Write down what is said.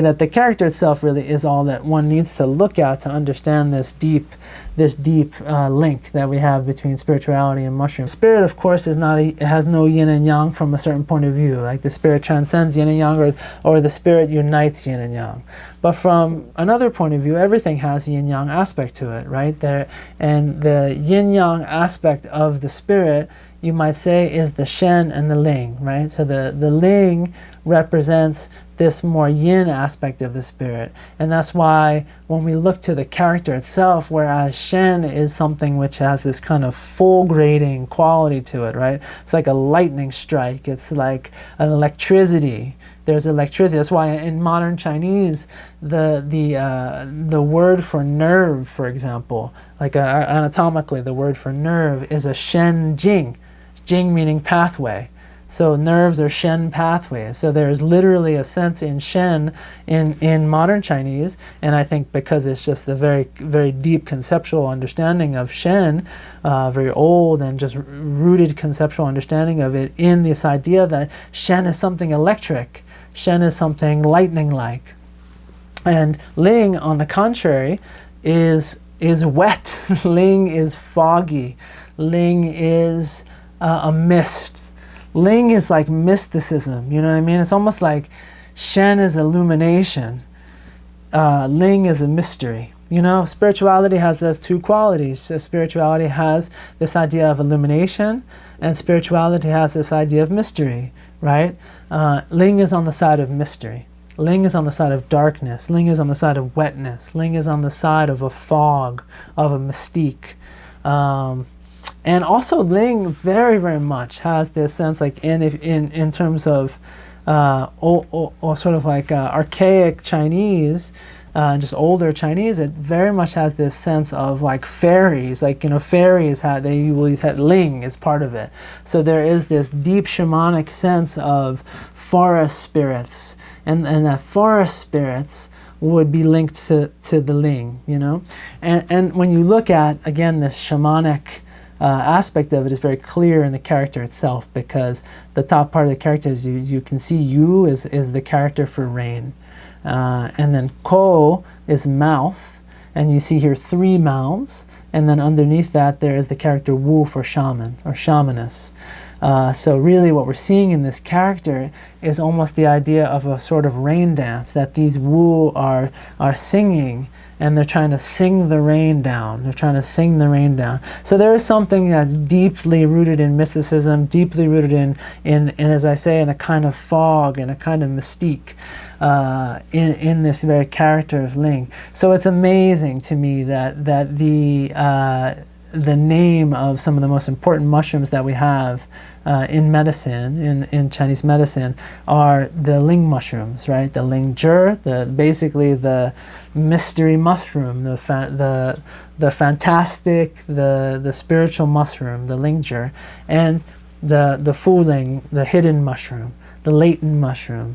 that the character itself really is all that one needs to look at to understand this deep link that we have between spirituality and mushroom. Spirit, of course, is not it has no yin and yang from a certain point of view. Like the spirit transcends yin and yang, or the spirit unites yin and yang. But from another point of view, everything has a yin-yang aspect to it, right? And the yin-yang aspect of the spirit, you might say, is the Shen and the Ling, right? So the Ling represents this more yin aspect of the spirit. And that's why when we look to the character itself, whereas Shen is something which has this kind of fulgurating quality to it, right? It's like a lightning strike. It's like an electricity. There's electricity. That's why in modern Chinese, the word for nerve, for example, like anatomically, the word for nerve is a Shen Jing. Jing meaning pathway. So nerves are Shen pathways. So there's literally a sense in Shen in modern Chinese, and I think because it's just a very, very deep conceptual understanding of Shen, very old and just rooted conceptual understanding of it, in this idea that Shen is something electric, Shen is something lightning-like. And Ling, on the contrary, is wet. Ling is foggy. Ling is a mist. Ling is like mysticism, you know what I mean? It's almost like Shen is illumination. Ling is a mystery. You know, spirituality has those two qualities. So spirituality has this idea of illumination, and spirituality has this idea of mystery, right? Ling is on the side of mystery. Ling is on the side of darkness. Ling is on the side of wetness. Ling is on the side of a fog, of a mystique. And also Ling very, very much has this sense, like in terms of or sort of like archaic Chinese, just older Chinese, it very much has this sense of like fairies, like, you know, fairies they usually had Ling as part of it. So there is this deep shamanic sense of forest spirits, and that forest spirits would be linked to the Ling, you know? And when you look at, again, this shamanic aspect of it is very clear in the character itself, because the top part of the character is you can see Yu is the character for rain, and then Ko is mouth, and you see here 3 mouths, and then underneath that there is the character Wu for shaman or shamaness. So really what we're seeing in this character is almost the idea of a sort of rain dance, that these Wu are singing, and they're trying to sing the rain down. They're trying to sing the rain down. So there is something that's deeply rooted in mysticism, deeply rooted in as I say, in a kind of fog and a kind of mystique in this very character of Ling. So it's amazing to me that the name of some of the most important mushrooms that we have in medicine, in Chinese medicine, are the Ling mushrooms, right? The Ling zhi, basically the mystery mushroom, the fantastic, the spiritual mushroom, the Ling zhi, and the Fu Ling, the hidden mushroom, the latent mushroom.